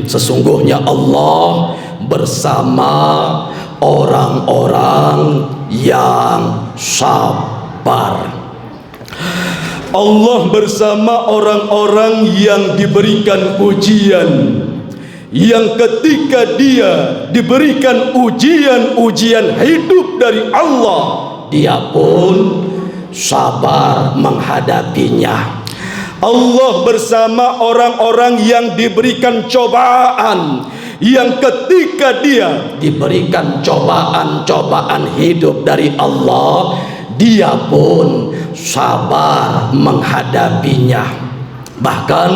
sesungguhnya Allah bersama orang-orang yang sabar. Allah bersama orang-orang yang diberikan ujian, yang ketika dia diberikan ujian-ujian hidup dari Allah, dia pun sabar menghadapinya. Allah bersama orang-orang yang diberikan cobaan, yang ketika dia diberikan cobaan-cobaan hidup dari Allah, dia pun sabar menghadapinya. Bahkan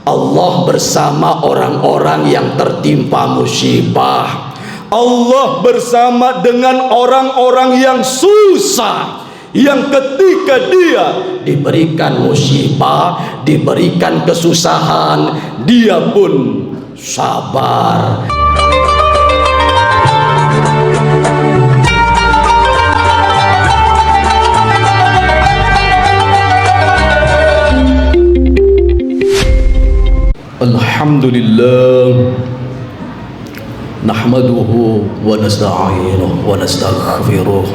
Allah bersama orang-orang yang tertimpa musibah. Allah bersama dengan orang-orang yang susah, yang ketika dia diberikan musibah, diberikan kesusahan, dia pun sabar. Alhamdulillah, nahmaduhu wa nasta'inuhu wa nastaghfiruh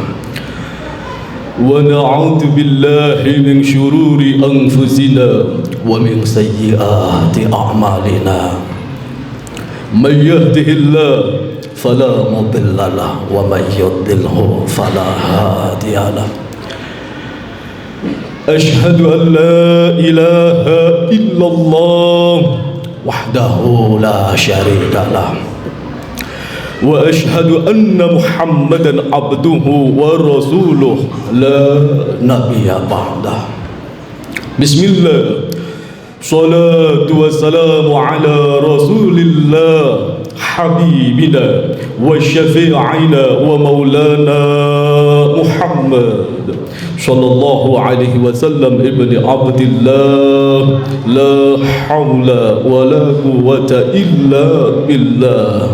wa na'udzu billahi min syururi anfusina wa min sayyiati a'malina. Man yahdihillahu fala mudilla lahu wa man yudlilhu fala hadiya lahu. Ashhadu an la ilaha illallah wahdahu la syarika lah, wa ashhadu anna Muhammadan abduhu wa rasuluh la nabiyya ba'dah. Bismillah, salatu wassalamu ala rasulillah habibina wa syafi'ina wa maulana Muhammad sallallahu alaihi wasallam ibni abdillah, la hawla wa la quwwata illa billah.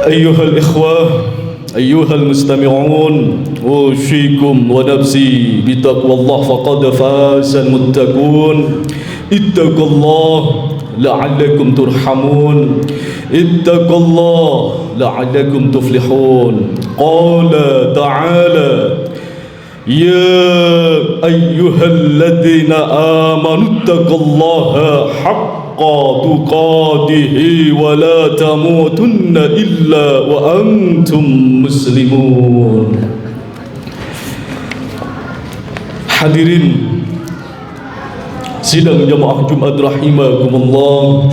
Ayyuhal ikhwah, ayyuhal mustami'un, usikum wa nafsi bitaqwallah faqad fazal muttaqun. Ittaqullah la'allakum turhamun, ittaqullah la'allakum tuflihun. Qala ta'ala, ya ayyuhalladzina amanu ittaqullaha haqqa tuqatih wa la tamutunna illa wa antum muslimun. Hadirin sidang jamaah Jumat rahimakumullah,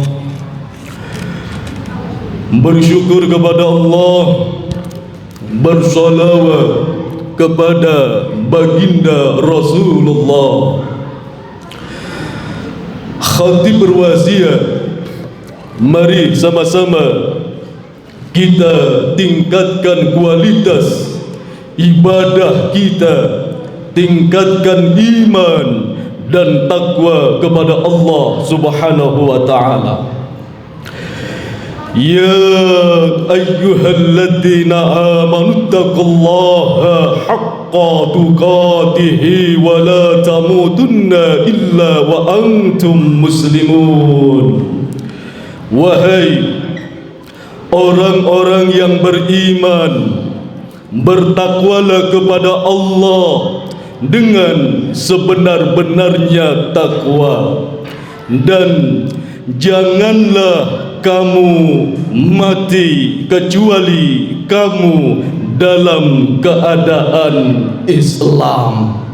bersyukur kepada Allah, bersalawat kepada baginda Rasulullah. Khatib berwasiat, mari sama-sama kita tingkatkan kualitas ibadah kita, tingkatkan iman dan takwa kepada Allah Subhanahu wa ta'ala. Ya ayyuhalladzina amanu taqullaha haqqa tuqatih wa la tamutunna illa wa antum muslimun. Wahai orang-orang yang beriman, bertakwalah kepada Allah dengan sebenar-benarnya takwa, dan janganlah kamu mati kecuali kamu dalam keadaan Islam.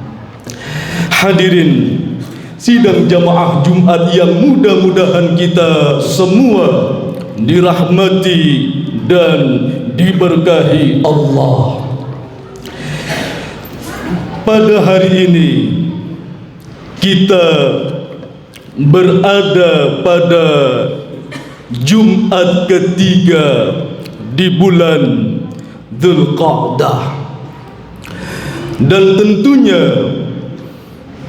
Hadirin sidang jamaah Jumat yang mudah-mudahan kita semua dirahmati dan diberkahi Allah. Pada hari ini kita berada pada Jumat ketiga di bulan Dzulqa'dah, dan tentunya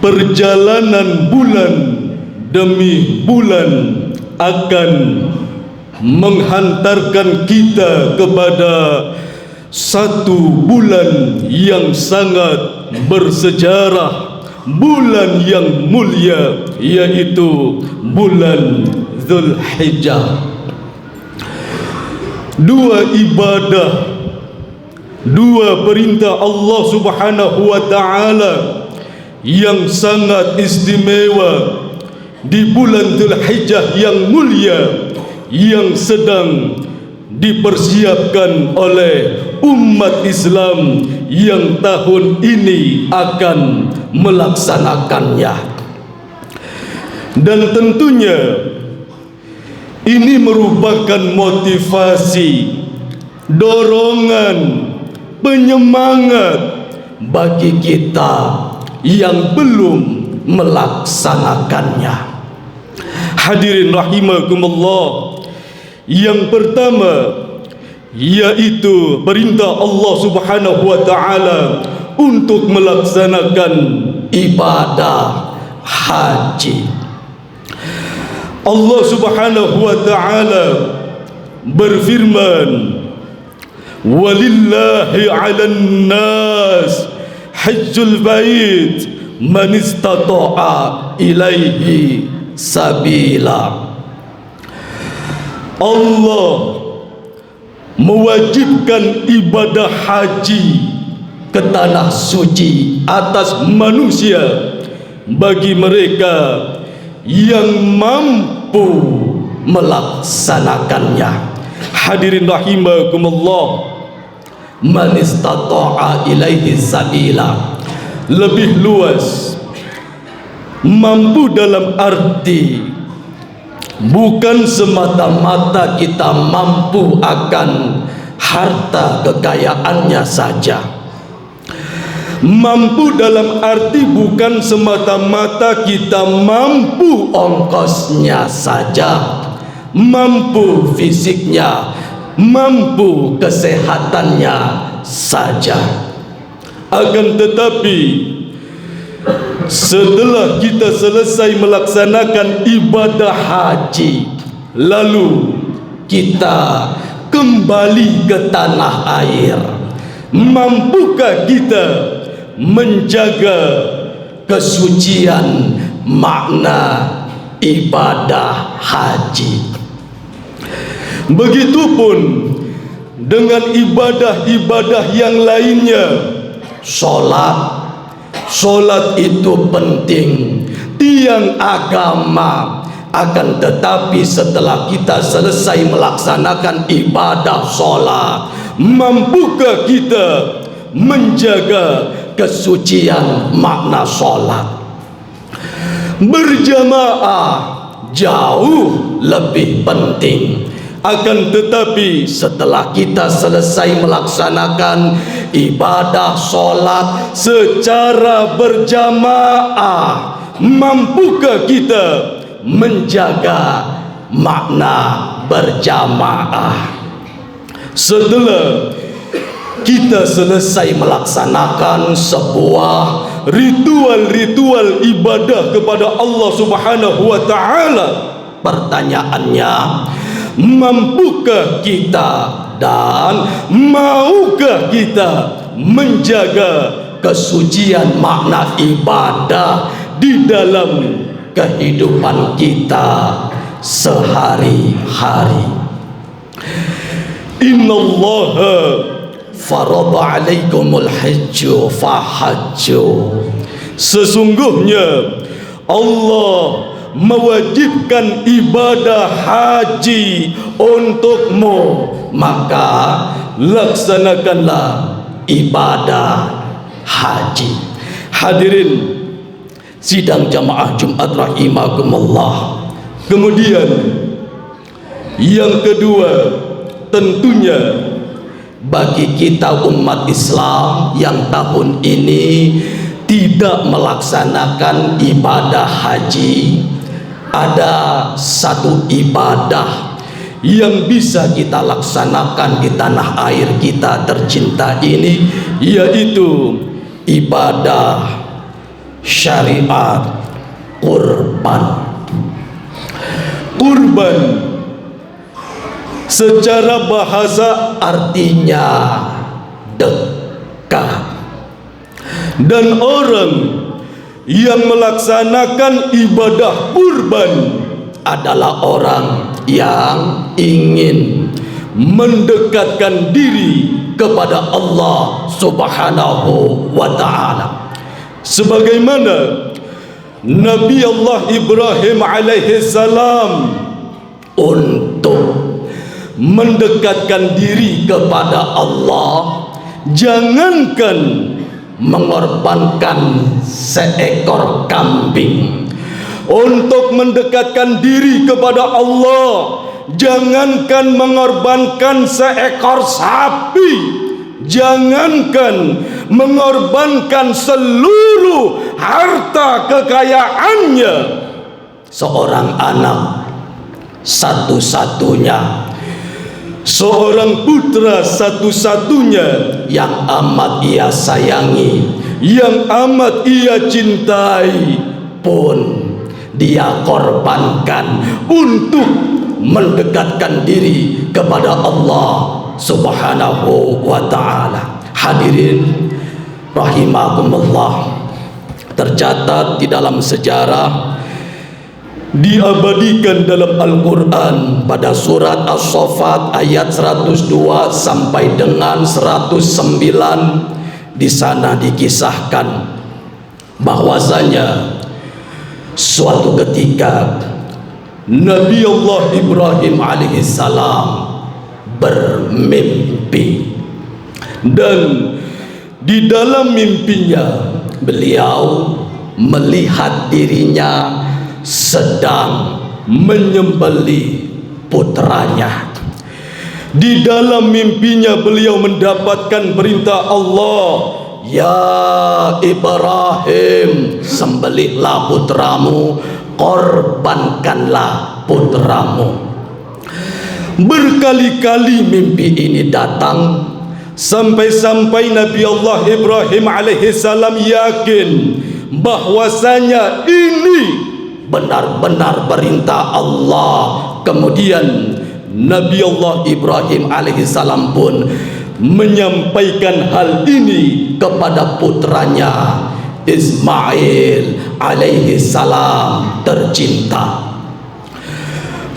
perjalanan bulan demi bulan akan menghantarkan kita kepada satu bulan yang sangat bersejarah, bulan yang mulia, yaitu bulan Dzulhijjah. Dua ibadah, dua perintah Allah Subhanahu wa ta'ala yang sangat istimewa di bulan Dzulhijjah yang mulia, yang sedang dipersiapkan oleh umat Islam yang tahun ini akan melaksanakannya. Dan tentunya ini merupakan motivasi, dorongan, penyemangat bagi kita yang belum melaksanakannya. Hadirin rahimakumullah, yang pertama yaitu perintah Allah Subhanahu wa ta'ala untuk melaksanakan ibadah haji. Allah Subhanahu wa ta'ala berfirman, walillahi 'alan nas hajjul bait man istata'a ilaihi sabila. Allah mewajibkan ibadah haji ke tanah suci atas manusia bagi mereka yang mampu melaksanakannya. Hadirin rahimakumullah, man istata'a ilaihi sabila lebih luas. Mampu dalam arti bukan semata-mata kita mampu akan harta kekayaannya saja. Mampu dalam arti bukan semata-mata kita mampu ongkosnya saja, mampu fisiknya, mampu kesehatannya saja. Akan tetapi setelah kita selesai melaksanakan ibadah haji, lalu kita kembali ke tanah air, mampukah kita menjaga kesucian makna ibadah haji? Begitupun dengan ibadah-ibadah yang lainnya. Solat itu penting, tiang agama. Akan tetapi setelah kita selesai melaksanakan ibadah solat, mampukah kita menjaga kesucian makna solat? Berjamaah jauh lebih penting. Akan tetapi setelah kita selesai melaksanakan ibadah solat secara berjamaah, mampukah kita menjaga makna berjamaah? Setelah kita selesai melaksanakan sebuah ritual-ritual ibadah kepada Allah Subhanahu wa ta'ala, pertanyaannya, mampukah kita dan maukah kita menjaga kesucian makna ibadah di dalam kehidupan kita sehari-hari? Innallaha farada alaikumul hajju fahajju. Sesungguhnya Allah mewajibkan ibadah haji untukmu, maka laksanakanlah ibadah haji. Hadirin sidang jamaah Jumat rahimakumullah. Kemudian yang kedua, tentunya bagi kita umat Islam yang tahun ini tidak melaksanakan ibadah haji, ada satu ibadah yang bisa kita laksanakan di tanah air kita tercinta ini, yaitu ibadah syariat kurban. Kurban secara bahasa artinya dekat, dan orang yang melaksanakan ibadah kurban adalah orang yang ingin mendekatkan diri kepada Allah Subhanahu wa ta'ala, sebagaimana Nabi Allah Ibrahim alaihi salam untuk mendekatkan diri kepada Allah, jangankan mengorbankan seekor kambing. Untuk mendekatkan diri kepada Allah, jangankan mengorbankan seekor sapi, jangankan mengorbankan seluruh harta kekayaannya. Seorang anak satu-satunya, seorang putra satu-satunya yang amat ia sayangi, yang amat ia cintai pun dia korbankan untuk mendekatkan diri kepada Allah Subhanahu wa ta'ala. Hadirin rahimakumullah, tercatat di dalam sejarah, diabadikan dalam Al-Quran pada surat As-Saffat ayat 102 sampai dengan 109. Di sana dikisahkan bahwasanya suatu ketika Nabi Allah Ibrahim alaihissalam bermimpi, dan di dalam mimpinya beliau melihat dirinya sedang menyembelih putranya. Di dalam mimpinya beliau mendapatkan perintah Allah, "Ya Ibrahim, sembelihlah putramu, korbankanlah putramu." Berkali-kali mimpi ini datang, sampai-sampai Nabi Allah Ibrahim alaihissalam yakin bahwasanya ini benar-benar perintah Allah. Kemudian Nabi Allah Ibrahim alaihissalam pun menyampaikan hal ini kepada putranya Ismail alaihissalam tercinta.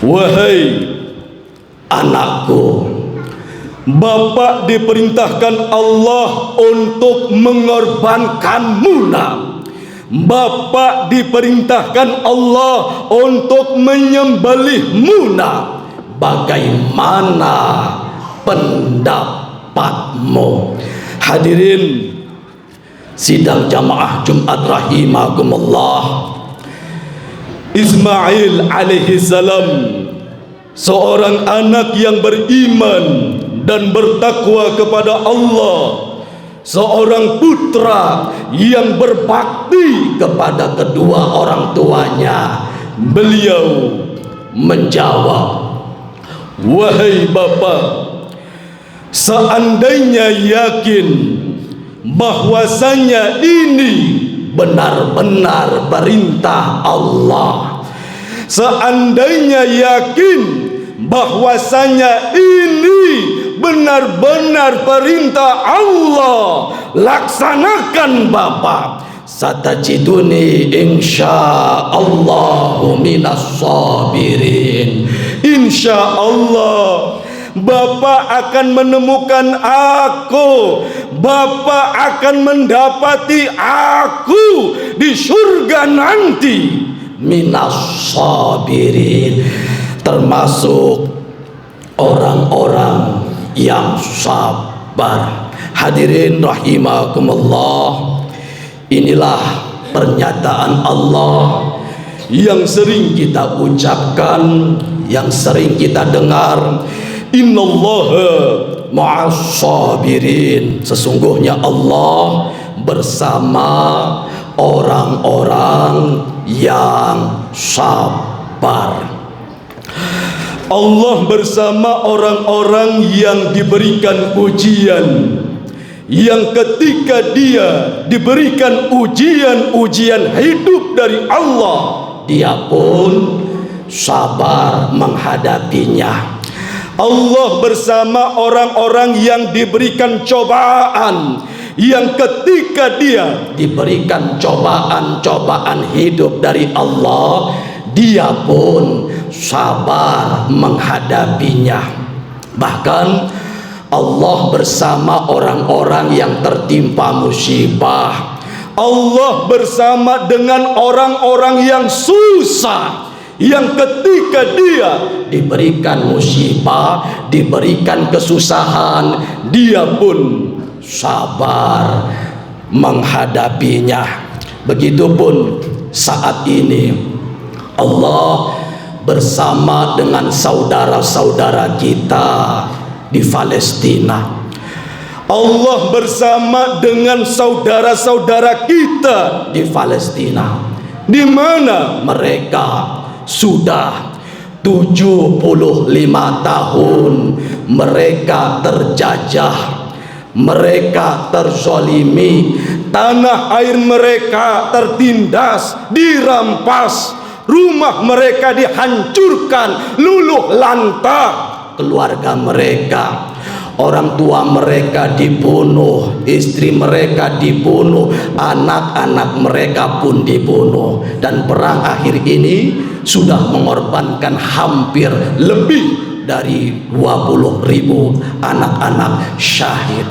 "Wahai anakku, Bapak diperintahkan Allah untuk mengorbankanmu nak. Bapak diperintahkan Allah untuk menyembelihmu nak. Bagaimana pendapatmu?" Hadirin sidang jamaah Jumat rahimakumullah, Ismail alaihissalam seorang anak yang beriman dan bertakwa kepada Allah, seorang putra yang berbakti kepada kedua orang tuanya. Beliau menjawab, "Wahai Bapa, seandainya yakin bahwasanya ini benar-benar perintah Allah, seandainya yakin bahwasanya ini benar-benar perintah Allah, laksanakan Bapak. Satajiduni insyaallahu minas sabirin." Insyaallah Bapak akan menemukan aku, Bapak akan mendapati aku di surga nanti. Minas sabirin, termasuk orang-orang yang sabar. Hadirin rahimakumullah, inilah pernyataan Allah yang sering kita ucapkan, yang sering kita dengar. Innallaha ma'as sabirin, sesungguhnya Allah bersama orang-orang yang sabar. Allah bersama orang-orang yang diberikan ujian, yang ketika dia diberikan ujian-ujian hidup dari Allah, dia pun sabar menghadapinya. Allah bersama orang-orang yang diberikan cobaan, yang ketika dia diberikan cobaan-cobaan hidup dari Allah, dia pun sabar menghadapinya. Bahkan Allah bersama orang-orang yang tertimpa musibah. Allah bersama dengan orang-orang yang susah, yang ketika dia diberikan musibah, diberikan kesusahan, dia pun sabar menghadapinya. Begitupun saat ini Allah bersama dengan saudara-saudara kita di Palestina. Allah bersama dengan saudara-saudara kita di Palestina, di mana mereka sudah 75 tahun mereka terjajah, mereka terzalimi, tanah air mereka tertindas, dirampas, rumah mereka dihancurkan, luluh lantah, keluarga mereka, orang tua mereka dibunuh, istri mereka dibunuh, anak-anak mereka pun dibunuh. Dan perang akhir ini sudah mengorbankan hampir lebih dari 20.000 anak-anak syahid.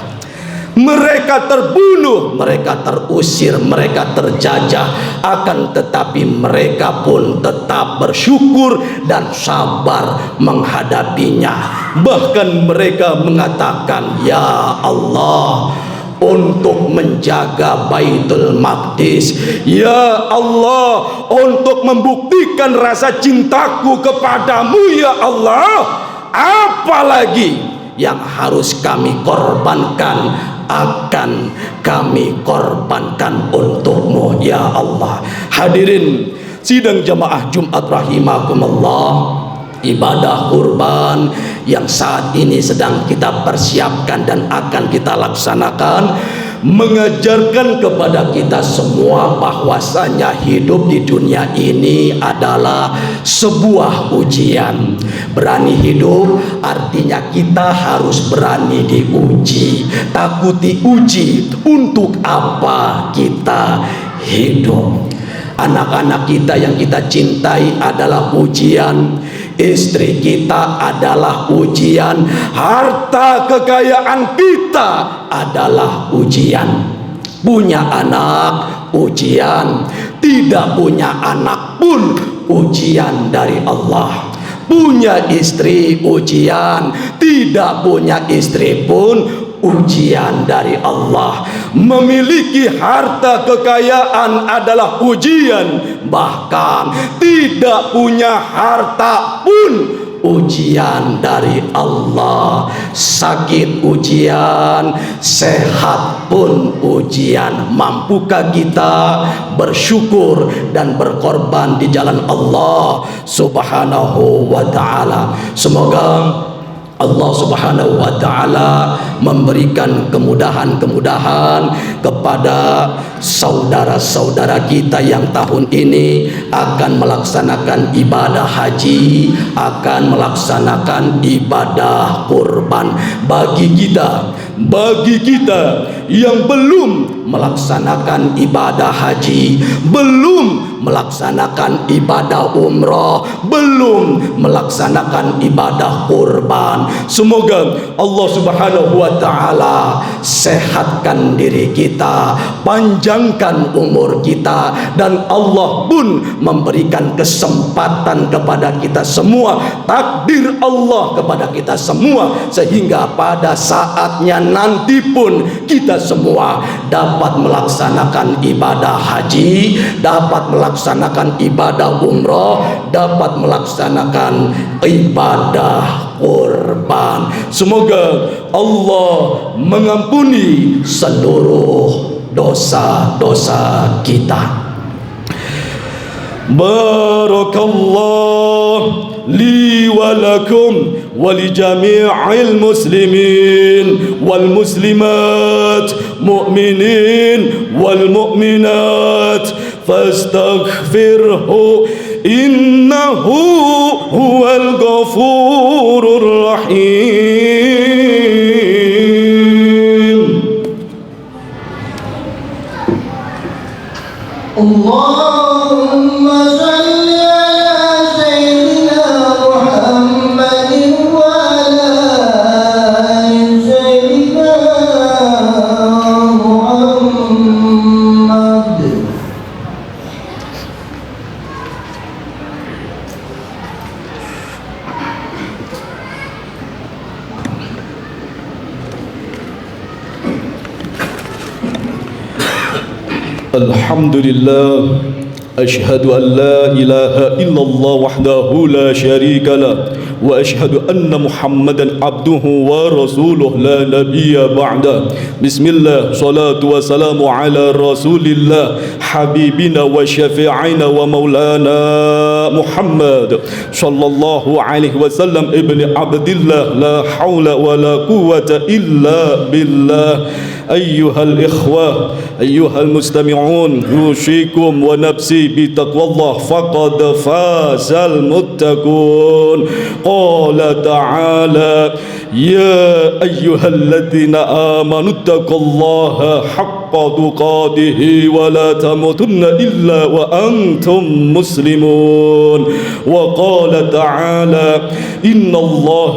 Mereka terbunuh, mereka terusir, mereka terjajah, akan tetapi mereka pun tetap bersyukur dan sabar menghadapinya. Bahkan mereka mengatakan, ya Allah, untuk menjaga Baitul Maqdis, ya Allah, untuk membuktikan rasa cintaku kepadamu, ya Allah, apalagi yang harus kami korbankan, akan kami korbankan untukmu, ya Allah. Hadirin sidang jamaah Jumat rahimakumullah, ibadah kurban yang saat ini sedang kita persiapkan dan akan kita laksanakan mengajarkan kepada kita semua bahwasanya hidup di dunia ini adalah sebuah ujian. Berani hidup artinya kita harus berani diuji. Takut diuji, untuk apa kita hidup? Anak-anak kita yang kita cintai adalah ujian, istri kita adalah ujian, harta kekayaan kita adalah ujian. Punya anak ujian, tidak punya anak pun ujian dari Allah. Punya istri ujian, tidak punya istri pun ujian dari Allah. Memiliki harta kekayaan adalah ujian, bahkan tidak punya harta pun ujian dari Allah. Sakit ujian, sehat pun ujian. Mampukah kita bersyukur dan berkorban di jalan Allah Subhanahu wa ta'ala? Semoga Allah Subhanahu wa ta'ala memberikan kemudahan-kemudahan kepada saudara-saudara kita yang tahun ini akan melaksanakan ibadah haji, akan melaksanakan ibadah kurban. Bagi kita yang belum melaksanakan ibadah haji, belum melaksanakan ibadah umrah, belum melaksanakan ibadah kurban, semoga Allah Subhanahu wa ta'ala sehatkan diri kita, panjangkan umur kita, dan Allah pun memberikan kesempatan kepada kita semua, takdir Allah kepada kita semua, sehingga pada saatnya nanti pun kita semua dapat melaksanakan ibadah haji, dapat melaksanakan ibadah umrah, dapat melaksanakan ibadah kurban. Semoga Allah mengampuni seluruh dosa-dosa kita. Barakallah li wa lakum wa li jami'il muslimin wal muslimat, mu'minin wal mu'minat, fastaghfirhu innahu huwal ghafurur rahim. Allahumma salli ala Alhamdulillah, أشهد أن لا إله إلا الله وحده لا شريك له وأشهد أن محمدا عبده ورسوله لا نبي بعده. بسم الله، صلاة وسلام على رسول الله حبيبنا وشفيعنا ومولانا محمد صلى الله عليه وسلم ابن عبد الله، لا حول ولا قوة إلا بالله. أيها الإخوة، أيها المستمعون، أوصيكم ونفسي بتقوى الله فقد فاز المتقون. قال تعالى: يا أيها الذين آمنوا اتقوا الله حق تقاته ولا تموتن إلا وأنتم مسلمون. وقال تعالى: إن الله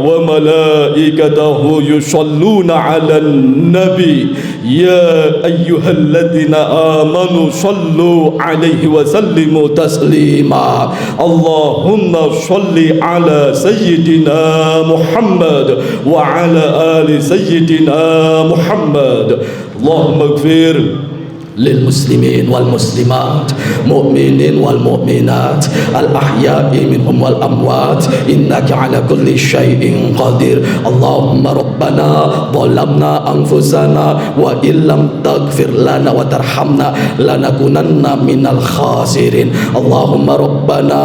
وملائكته يصلون على النبي يا أيها الذين آمنوا صلوا عليه وسلموا تسليما. اللهم صل على سيدنا محمد وعلى آل سيدنا محمد. اللهم اغفر للمسلمين والمسلمات، مؤمنين والمؤمنات، الأحياء منهم والأموات، إنك على كل شيء قدير. اللهم ربنا ظلمنا أنفسنا وإن لم تغفر لنا وترحمنا لنكونن من الخاسرين. اللهم ربنا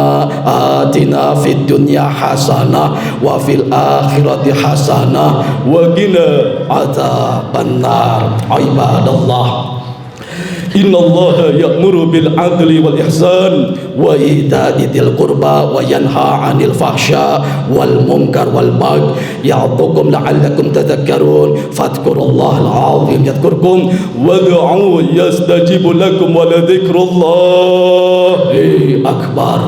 آتنا في الدنيا حسنة وفي الآخرة حسنة وقنا عذاب النار. عباد الله، إن الله يأمر بالعدل والإحسان وإيتاء ذي القربى وينهى عن الفحشاء والمنكر والبغي يعظكم لعلكم تذكرون. فاذكروا الله العظيم يذكركم وادعوه يستجيب لكم ولذكر الله أكبر.